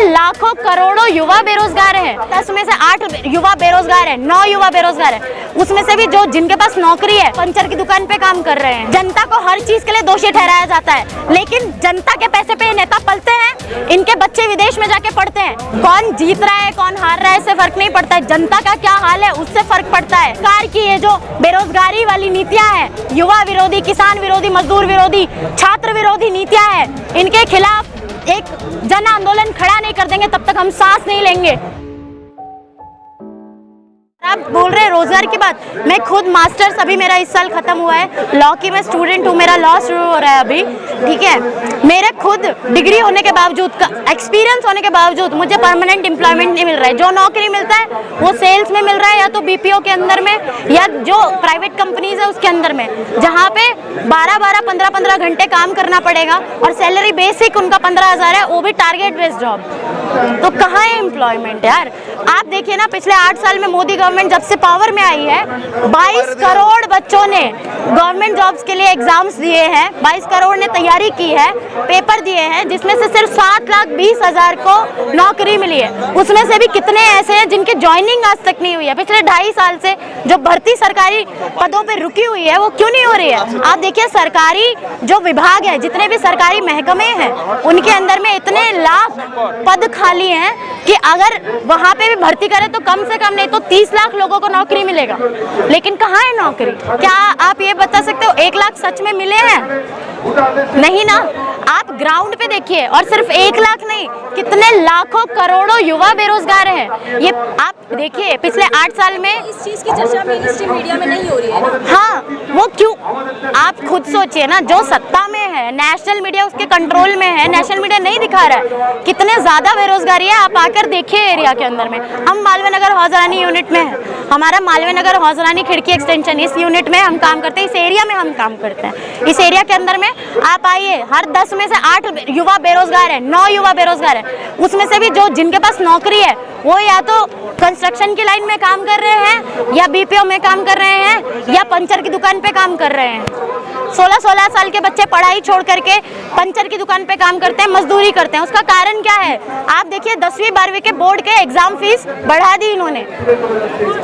लाखों करोड़ों युवा बेरोजगार हैं। 10 में से 8 युवा बेरोजगार हैं, 9 युवा बेरोजगार हैं। उसमें से भी जो जिनके पास नौकरी है पंचर की दुकान पे काम कर रहे हैं। जनता को हर चीज के लिए दोषी ठहराया जाता है, लेकिन जनता के पैसे पे नेता पलते हैं, इनके बच्चे विदेश में जाके पढ़ते हैं। कौन जीत रहा है कौन हार रहा है इससे फर्क नहीं पड़ता है, जनता का क्या हाल है उससे फर्क पड़ता है। सरकार की ये जो बेरोजगारी वाली नीतियां हैं, युवा विरोधी, किसान विरोधी, मजदूर विरोधी, छात्र विरोधी नीतियां हैं, इनके खिलाफ एक जन आंदोलन खड़ा नहीं कर देंगे तब तक हम सांस नहीं लेंगे। आप बोल रहे हैं रोजगार की बात, मैं खुद मास्टर्स अभी मेरा इस साल खत्म हुआ है, लॉ की मैं स्टूडेंट हूँ, मेरा लॉ शुरू हो रहा है अभी, ठीक है। मेरे खुद डिग्री होने के बावजूद, एक्सपीरियंस होने के बावजूद मुझे परमानेंट एम्प्लॉयमेंट नहीं मिल रहा है। जो नौकरी मिलता है वो सेल्स में मिल रहा है, या तो बीपीओ के अंदर में, या जो प्राइवेट कंपनीज है उसके अंदर में, जहाँ पे 12-12, 15-15 घंटे काम करना पड़ेगा और सैलरी बेसिक उनका 15,000 है, वो भी टारगेट बेस्ड जॉब। तो कहाँ है एम्प्लॉयमेंट यार? आप देखिए ना, पिछले 8 साल में मोदी गवर्नमेंट जब से पावर में आई है, 22 करोड़ बच्चों ने गवर्नमेंट जॉब्स के लिए एग्जाम्स दिए हैं, 22 करोड़ ने तैयारी की है, पेपर दिए हैं, जिसमें से सिर्फ 7,20,000 को नौकरी मिली है। उसमें से भी कितने ऐसे हैं जिनकी ज्वाइनिंग आज तक नहीं हुई है। पिछले 2.5 साल से जो भर्ती सरकारी पदों पर रुकी हुई है वो क्यों नहीं हो रही है? आप देखिए, सरकारी जो विभाग है, जितने भी सरकारी महकमे हैं, उनके अंदर में इतने लाख पद खाली हैं कि अगर वहां पे भी भर्ती करें तो कम से कम नहीं तो 30 लाख लोगों को नौकरी मिलेगा। लेकिन कहाँ है नौकरी? क्या आप ये बता सकते हो 1 लाख सच में मिले हैं? नहीं ना। आप ग्राउंड पे देखिए, और सिर्फ 1 लाख नहीं, कितने लाखों करोड़ों युवा बेरोजगार हैं। ये आप देखिए, पिछले 8 साल में इस चीज की चर्चा मेन स्ट्रीम मीडिया में नहीं हो रही है ना। हाँ, वो क्यों? आप खुद सोचिए ना, जो सत्ता में है, नेशनल मीडिया उसके कंट्रोल में है, नेशनल मीडिया नहीं दिखा रहा है कितने ज्यादा बेरोजगारी है। आप आकर देखिए एरिया के अंदर में। हम मालवीय नगर हौजरानी यूनिट में है, हमारा मालवीय नगर हौजरानी खिड़की एक्सटेंशन, इस यूनिट में हम काम करते हैं, इस एरिया में हम काम करते हैं। इस एरिया के अंदर में आप आइए, हर 10 में से 8 युवा बेरोजगार है, 9 युवा बेरोजगार है। उसमें से भी जो जिनके पास नौकरी है वो या तो कंस्ट्रक्शन की लाइन में काम कर रहे हैं, या बीपीओ में काम कर रहे हैं, या पंचर की दुकान पे काम कर रहे हैं। 16-16 साल के बच्चे पढ़ाई छोड़ करके पंचर की दुकान पे काम करते हैं, मजदूरी करते हैं। उसका कारण क्या है? आप देखिए, 10वीं 12वीं के बोर्ड के एग्जाम फीस बढ़ा दी इन्होंने।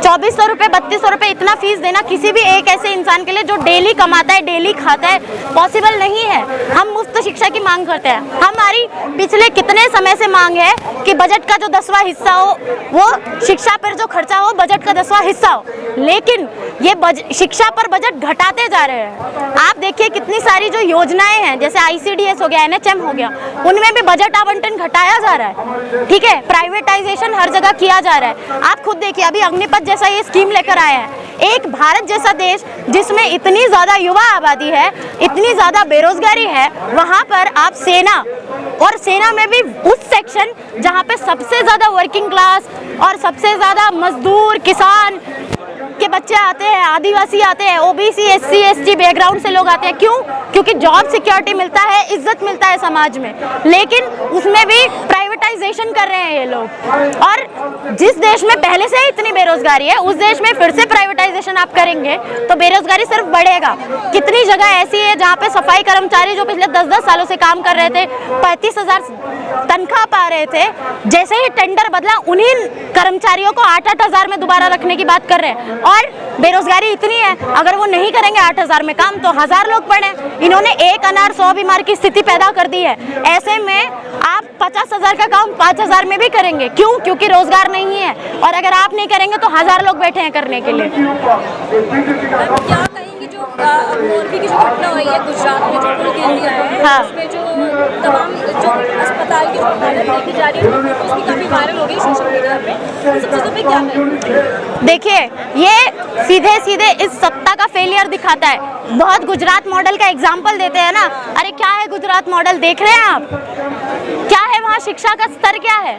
2400 रुपए, 3200 रुपए इतना फीस देना किसी भी एक ऐसे इंसान के लिए जो डेली कमाता है, डेली खाता है, पॉसिबल नहीं है। हम मुफ्त शिक्षा की मांग करते हैं। हमारी पिछले कितने समय से मांग है कि बजट का जो 10वां हिस्सा हो वो शिक्षा पर जो खर्चा हो, बजट का 10वां हिस्सा हो, लेकिन ये शिक्षा पर बजट घटाते जा रहे हैं। आप देखिए कितनी सारी जो योजनाएं हैं, जैसे ICDS हो गया, NHM हो गया, उनमें भी बजट आवंटन घटाया जा रहा है, ठीक है। प्राइवेटाइजेशन हर जगह किया जा रहा है। आप खुद देखिए, अभी अग्निपथ जैसा ये स्कीम लेकर आए हैं। एक भारत जैसा देश जिसमें इतनी ज्यादा युवा आबादी है, इतनी ज्यादा बेरोजगारी है, वहां पर आप सेना, और सेना में भी उस सेक्शन जहां पे सबसे ज्यादा वर्किंग क्लास और सबसे ज्यादा मजदूर, किसान के बच्चे आते हैं, आदिवासी आते हैं, OBC, SC, ST बैकग्राउंड से लोग आते हैं। क्यों? क्योंकि जॉब सिक्योरिटी मिलता है, इज्जत मिलता है समाज में। लेकिन उसमें भी प्राइवेटाइजेशन कर रहे हैं ये लोग। और जिस देश में पहले से ही इतनी बेरोजगारी है, उस देश में फिर से प्राइवेटाइजेशन आप करेंगे तो बेरोजगारी सिर्फ बढ़ेगा। कितनी जगह ऐसी है जहाँ पे सफाई कर्मचारी जो पिछले 10-10 सालों से काम कर रहे थे, 35,000 तनख्वाह पा रहे थे, जैसे ही टेंडर बदला उन्हीं कर्मचारियों को 8-8 हज़ार में दोबारा रखने की बात कर रहे हैं। और बेरोजगारी इतनी है, अगर वो नहीं करेंगे 8 हज़ार में काम तो 1000 लोग पड़े। इन्होंने 1 अनार 100 बीमार की स्थिति पैदा कर दी है। ऐसे में आप 50,000 का काम 5,000 में भी करेंगे। क्यों? क्योंकि रोजगार नहीं है, और अगर आप नहीं करेंगे तो 1000 लोग बैठे हैं करने के लिए। क्या कहेंगे जो मोरबी की जो घटना हुई है गुजरात में, जो पुल गिर गया है, हाँ, उसमें जो तमाम जो अस्पताल की जो हालत देखी जा रही है, फोटोज भी काफी वायरल हो रही है सोशल मीडिया पे, उन सब चीजों पे क्या कहेंगे? देखिए, ये सीधे सीधे इस सत्ता का फेलियर दिखाता है। बहुत गुजरात मॉडल का एग्जाम्पल देते हैं ना। अरे क्या है गुजरात मॉडल, देख रहे हैं आप? क्या है वहाँ? शिक्षा का स्तर क्या है?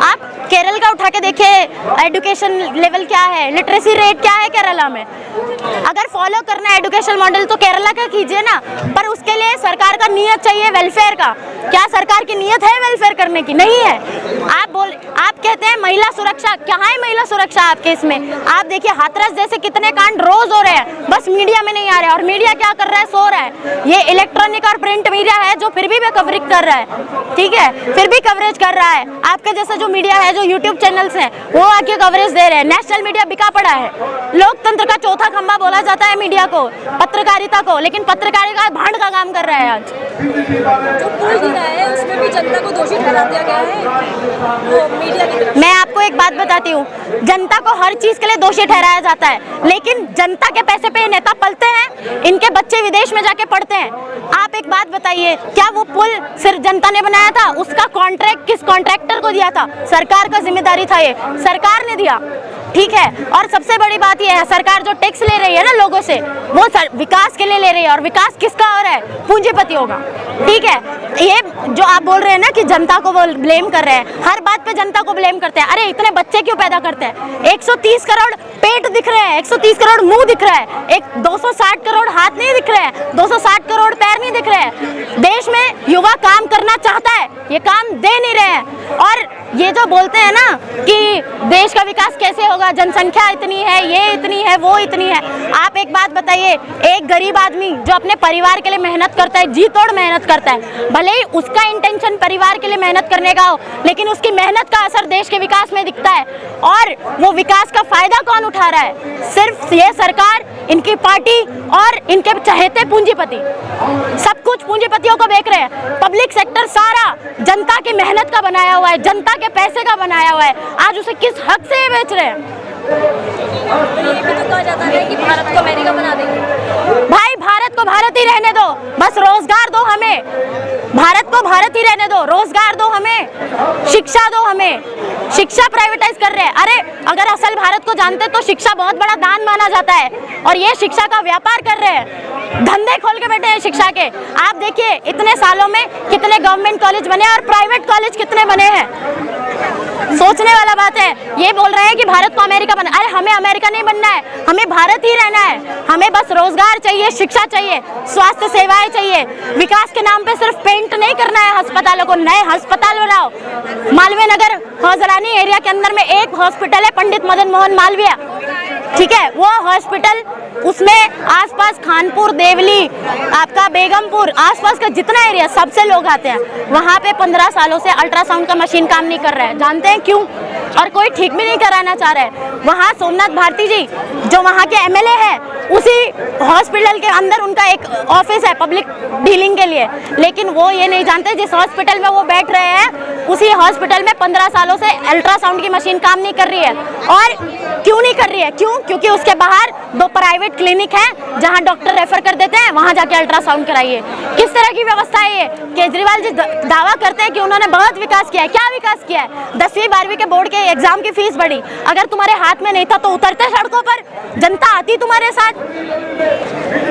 आप केरल का उठा के देखिए, एजुकेशन लेवल क्या है, लिटरेसी रेट क्या है केरला में। अगर फॉलो करना है एजुकेशन मॉडल तो केरला का कीजिए ना, पर उसके लिए सरकार का नियत चाहिए वेलफेयर का। क्या सरकार की नियत है वेलफेयर करने की? नहीं है। आप कहते हैं महिला सुरक्षा, कहाँ है महिला सुरक्षा आपके इसमें? आप देखिए हाथरस जैसे कितने कांड रोज हो रहे हैं, बस मीडिया में नहीं आ रहे हैं। और मीडिया क्या कर रहा है? सो रहा है। ये इलेक्ट्रॉनिक और प्रिंट मीडिया है जो फिर भी कवरेज कर रहा है, ठीक है, फिर भी कवरेज कर रहा है। आपके जैसा जो मीडिया है, जो यूट्यूब चैनल्स हैं, वो आके कवरेज दे रहे हैं। नेशनल मीडिया बिका पड़ा है। लोकतंत्र का चौथा खंभा बोला जाता है मीडिया को, पत्रकारिता को, लेकिन पत्रकारिता भांड का काम कर रहा है आज। जो पुल गिरा है उसमें भी जनता को दोषी ठहरा दिया गया है, वो मीडिया की तरफ। मैं आपको एक बात बताती हूँ, जनता को हर चीज के लिए दोषी ठहराया जाता है, लेकिन जनता के पैसे पे नेता पलते हैं, इनके बच्चे विदेश में जाके पढ़ते हैं। आप एक बात बताइए, क्या वो पुल सिर्फ जनता ने बनाया था? उसका कॉन्ट्रैक्ट किस कॉन्ट्रैक्टर को दिया था? सरकार का जिम्मेदारी था, ये सरकार ने दिया, ठीक है। और सबसे बड़ी बात यह है, सरकार जो टैक्स ले रही है ना लोगों से, वो विकास के लिए ले रही है, और विकास किसका हो रहा है? पूंजीपतियों का, ठीक है। ये जो आप बोल रहे हैं ना कि जनता को वो ब्लेम कर रहे हैं, हर बात पे जनता को ब्लेम करते हैं। अरे इतने बच्चे क्यों पैदा करते हैं? 130 करोड़ पेट दिख रहे हैं, 130 करोड़ मुंह दिख रहा है, एक 260 करोड़ हाथ नहीं दिख रहे हैं, 260 करोड़ पैर नहीं दिख रहे हैं। देश में युवा काम करना चाहता है, ये काम दे नहीं रहे हैं। और ये जो बोलते हैं ना कि देश का विकास कैसे होगा, जनसंख्या इतनी है, ये इतनी है, वो इतनी है। आप एक बात बताइए, एक गरीब आदमी जो अपने परिवार के लिए मेहनत करता है, जी तोड़ मेहनत करता है, भले ही उसका इंटेंशन परिवार के लिए मेहनत करने का हो, लेकिन उसकी मेहनत का असर देश के विकास में दिखता है। और वो विकास का फायदा कौन उठा रहा है? सिर्फ ये सरकार, इनकी पार्टी और इनके चहेते पूंजीपति। सब कुछ पूंजीपतियों को बेच रहे हैं। पब्लिक सेक्टर सारा जनता की मेहनत का बनाया हुआ है, जनता के पैसे का बनाया हुआ है, आज उसे किस हक से ये बेच रहे हैं? तो ये भी तो कहा जाता है कि भारत को अमेरिका बना देंगे। भाई भारत को भारत ही रहने दो, बस रोजगार दो हमें। भारत को भारत ही रहने दो, रोजगार दो हमें, शिक्षा दो हमें। शिक्षा प्राइवेटाइज कर रहे हैं। अरे अगर असल भारत को जानते तो शिक्षा बहुत बड़ा दान माना जाता है, और ये शिक्षा का व्यापार कर रहे हैं, धंधे खोल के बैठे हैं शिक्षा के। आप देखिए इतने सालों में कितने गवर्नमेंट कॉलेज बने और प्राइवेट कॉलेज कितने बने हैं। सोचने वाला बात है। ये बोल रहे हैं कि भारत को अमेरिका बना, अरे हमें अमेरिका नहीं बनना है, हमें भारत ही रहना है। हमें बस रोजगार चाहिए, शिक्षा चाहिए, स्वास्थ्य सेवाएं चाहिए। विकास के नाम पे सिर्फ पेंट नहीं करना है अस्पतालों को, नए अस्पताल बनाओ। मालवीय नगर हौजरानी एरिया के अंदर में एक हॉस्पिटल है, पंडित मदन मोहन मालवीय, ठीक है। वो हॉस्पिटल, उसमें आसपास खानपुर, देवली, आपका बेगमपुर, आसपास का जितना एरिया, सबसे लोग आते हैं। वहाँ पे 15 सालों से अल्ट्रासाउंड का मशीन काम नहीं कर रहा है। जानते हैं क्यों? और कोई ठीक भी नहीं कराना चाह रहा है। वहाँ सोमनाथ भारती जी जो वहाँ के एमएलए है, उसी हॉस्पिटल के अंदर उनका एक ऑफिस है पब्लिक डीलिंग के लिए, लेकिन वो ये नहीं जानते जिस हॉस्पिटल में वो बैठ रहे हैं, उसी हॉस्पिटल में 15 सालों से अल्ट्रासाउंड की मशीन काम नहीं कर रही है। और क्यों नहीं कर रही है? क्यों? क्योंकि उसके बाहर 2 प्राइवेट क्लिनिक हैं जहां डॉक्टर रेफर कर देते हैं, वहां जाके अल्ट्रासाउंड कराइए। किस तरह की व्यवस्था है ये? केजरीवाल जी दावा करते हैं कि उन्होंने बहुत विकास किया है। क्या विकास किया है? 10वीं 12वीं के बोर्ड के एग्जाम की फीस बढ़ी। अगर तुम्हारे हाथ में नहीं था तो उतरते सड़कों पर, जनता आती तुम्हारे साथ।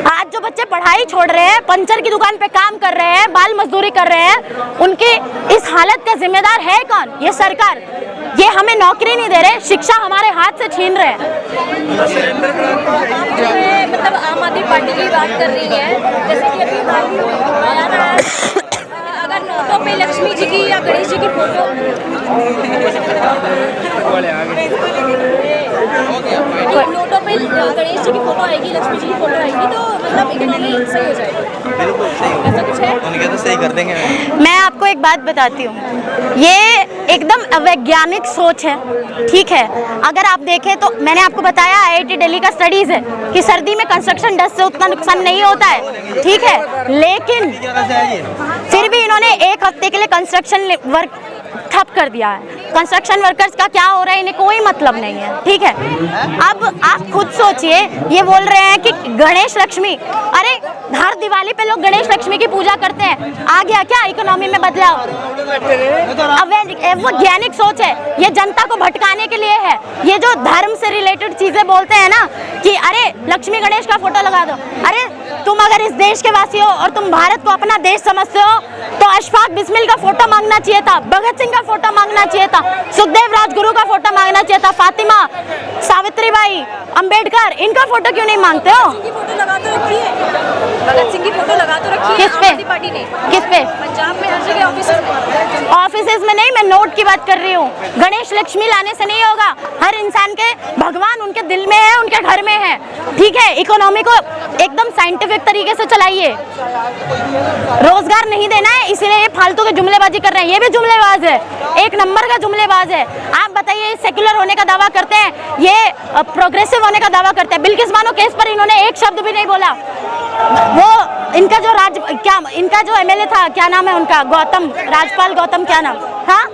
आज जो बच्चे पढ़ाई छोड़ रहे हैं, पंचर की दुकान पे काम कर रहे हैं, बाल मजदूरी कर रहे हैं, उनकी इस हालत का जिम्मेदार है कौन? ये सरकार। ये हमें नौकरी नहीं दे रहे, शिक्षा हमारे हाथ से छीन रहे हैं। मतलब आम आदमी पार्टी की बात कर रही है, जैसे कि अभी बयान आया, अगर नोटों पे लक्ष्मी जी की या गणेश जी की फोटो, नोटों पे गणेश जी की फोटो आएगी, लक्ष्मी जी की फोटो आएगी, तो मतलब इकोनॉमी सही हो जाएगी। बिल्कुल सही, ऐसा कुछ है? उनके तो सही कर देंगे। मैं आपको एक बात बताती हूँ, ये एकदम अवैज्ञानिक सोच है, ठीक है। अगर आप देखें तो मैंने आपको बताया IIT दिल्ली का स्टडीज है कि सर्दी में कंस्ट्रक्शन डस्ट से उतना नुकसान नहीं होता है, ठीक है। लेकिन फिर भी इन्होंने 1 हफ्ते के लिए कंस्ट्रक्शन वर्क ठप कर दिया है। कंस्ट्रक्शन वर्कर्स का क्या हो रहा है इन्हें कोई मतलब नहीं है, ठीक है। अब आप खुद सोचिए, ये बोल रहे हैं कि गणेश लक्ष्मी, अरे हर दिवाली पे लोग गणेश लक्ष्मी की पूजा करते हैं, आ गया क्या इकोनॉमी में बदलाव? वैज्ञानिक सोच है, ये जनता को भटकाने के लिए है। ये जो धर्म से रिलेटेड चीजें बोलते हैं ना कि अरे लक्ष्मी गणेश का फोटो लगा दो, अरे तुम अगर इस देश के वासी हो और तुम भारत को अपना देश समझते हो तो अशफाक बिस्मिल का फोटो मांगना चाहिए था, भगत सिंह का फोटो मांगना चाहिए था, सुखदेव राजगुरु का फोटो मांगना चाहिए था, फातिमा, सावित्रीबाई, अंबेडकर, इनका फोटो क्यों नहीं मांगते हो? फोटो लगा तो रखी है, भगत सिंह की फोटो लगा तो रखी है किस पे? आम आदमी पार्टी ने। किस पे? पंजाब में हर जगह ऑफिसेज में नहीं, मैं नोट की बात कर रही हूँ। गणेश लक्ष्मी लाने से नहीं होगा। हर इंसान के भगवान उनके दिल में है, उनके घर में है, ठीक है। इकोनॉमी को एकदम साइंटिफिक तरीके से चलाइए। रोजगार नहीं देना है इसीलिए ये फालतू के जुमलेबाजी कर रहे हैं, ये भी जुमलेबाज है, एक नंबर का जुमलेबाज है। आप बताइए, सेक्युलर होने का दावा करते हैं, ये प्रोग्रेसिव होने का दावा करते हैं। बिल्किस बानो केस पर इन्होंने एक शब्द भी नहीं बोला। वो इनका जो इनका जो एमएलए था, क्या नाम है उनका, गौतम, राजपाल गौतम, क्या नाम, हाँ,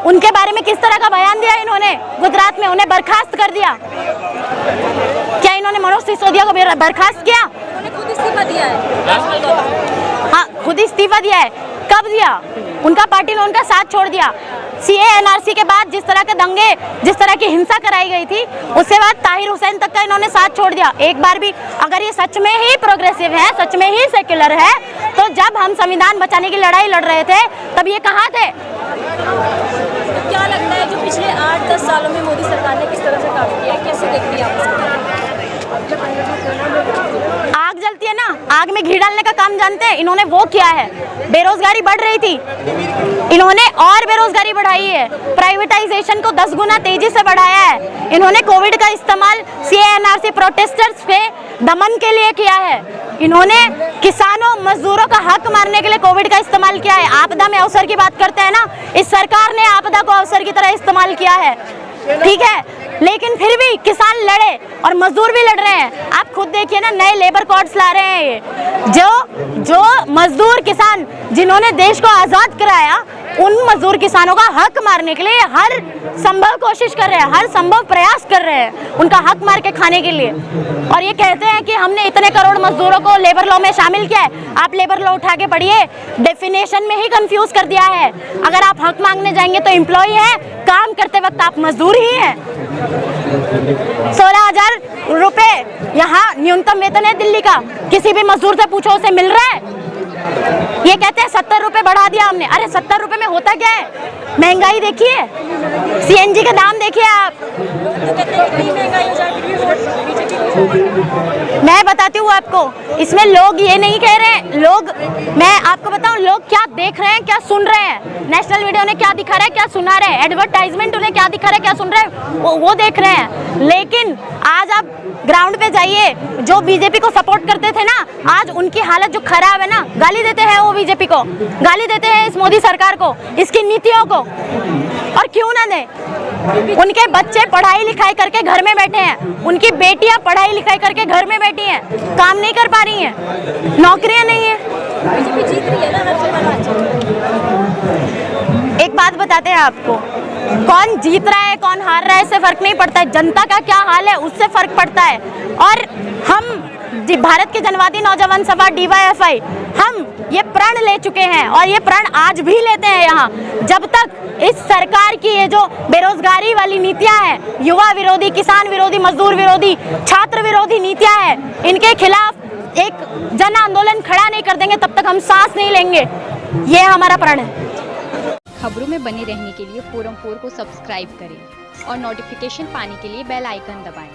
उनके बारे में किस तरह का बयान दिया इन्होंने गुजरात में, उन्हें बर्खास्त कर दिया। क्या इन्होंने मनोज सिसोदिया को बर्खास्त किया? उन्होंने खुद इस्तीफा दिया है, राजपाल गौतम। हाँ, खुद इस्तीफा दिया है। कब दिया? उनका पार्टी ने उनका साथ छोड़ दिया। सीए एनआरसी के बाद जिस तरह के दंगे, जिस तरह की हिंसा कराई गई थी, उसके बाद ताहिर हुसैन तक का इन्होंने साथ छोड़ दिया। एक बार भी अगर ये सच में ही प्रोग्रेसिव है, सच में ही सेक्युलर है, तो जब हम संविधान बचाने की लड़ाई लड़ रहे थे तब ये कहाँ थे? तो क्या लगता है जो पिछले 8-10 सालों में मोदी सरकार ने किस तरह से काम किया है, कैसे देखती है आप? आग जलती है ना, आग में घी डालने का काम जानते हैं, इन्होंने वो किया है। बेरोजगारी बढ़ रही थी, इन्होंने और बेरोजगारी बढ़ाई है। प्राइवेटाइजेशन को 10 गुना तेजी से बढ़ाया है। इन्होंने कोविड का इस्तेमाल सीएनआरसी प्रोटेस्टर्स पे दमन के लिए किया है। इन्होंने किसानों, मजदूरों का हक मारने के लिए कोविड का इस्तेमाल किया है। आपदा में अवसर की बात करते हैं ना, इस सरकार ने आपदा को अवसर की तरह इस्तेमाल किया है, ठीक है। लेकिन फिर भी किसान लड़े और मजदूर भी लड़ रहे हैं। आप खुद देखिए ना, नए लेबर कोड्स ला रहे हैं ये। जो मजदूर किसान जिन्होंने देश को आजाद कराया, उन मजदूर किसानों का हक मारने के लिए हर संभव कोशिश कर रहे हैं, हर संभव प्रयास कर रहे हैं उनका हक मार के खाने के लिए। और ये कहते हैं कि हमने इतने करोड़ मजदूरों को लेबर लॉ में शामिल किया है। आप लेबर लॉ उठा के पढ़िए, डेफिनेशन में ही कंफ्यूज कर दिया है। अगर आप हक मांगने जाएंगे तो एम्प्लॉय है, काम करते वक्त आप मजदूर ही हैं। 16,000 रुपए यहाँ न्यूनतम वेतन है दिल्ली का। किसी भी मजदूर से पूछो, उसे मिल रहा है? ये कहते हैं 70 रुपए बढ़ा दिया हमने। अरे 70 रुपए में होता क्या है? महंगाई देखिए, सीएनजी के दाम देखिए आप। मैं बताती हूँ आपको, इसमें लोग ये नहीं कह रहे हैं, लोग, मैं आपको बताऊं लोग क्या देख रहे हैं, क्या सुन रहे हैं। नेशनल मीडिया उन्हें क्या दिखा रहा है, क्या सुना रहे हैं, एडवर्टाइजमेंट उन्हें क्या दिखा रहा है, क्या सुन रहे हैं, वो देख रहे हैं। लेकिन आज आप ग्राउंड पे जाइए, जो बीजेपी को सपोर्ट करते थे ना, आज उनकी हालत जो खराब है ना, गाली देते हैं वो बीजेपी को, गाली देते हैं इस मोदी सरकार को, इसकी नीतियों को। और क्यों ना दे? उनके बच्चे पढ़ाई लिखाई करके घर में बैठे हैं, उनकी बेटियां पढ़ाई लिखाई करके घर में बैठी हैं, काम नहीं कर पा रही हैं, नौकरियां नहीं है। बीजेपी जीत रही है ना हर जगह। एक बात बताते हैं आपको, कौन जीत रहा है कौन हार रहा है इससे फर्क नहीं पड़ता है, जनता का क्या हाल है उससे फर्क पड़ता है। और हम भारत के जनवादी नौजवान सभा DYFI, हम ये प्रण ले चुके हैं और ये प्रण आज भी लेते हैं यहाँ। जब तक इस सरकार की ये जो बेरोजगारी वाली नीतियां हैं, युवा विरोधी, किसान विरोधी, मजदूर विरोधी, छात्र विरोधी नीतियां हैं, इनके खिलाफ एक जन आंदोलन खड़ा नहीं कर देंगे तब तक हम सांस नहीं लेंगे। ये हमारा प्रण है। खबरों में बने रहने के लिए फोरम 4 को सब्सक्राइब करें और नोटिफिकेशन पाने के लिए बेल आइकन दबाएं।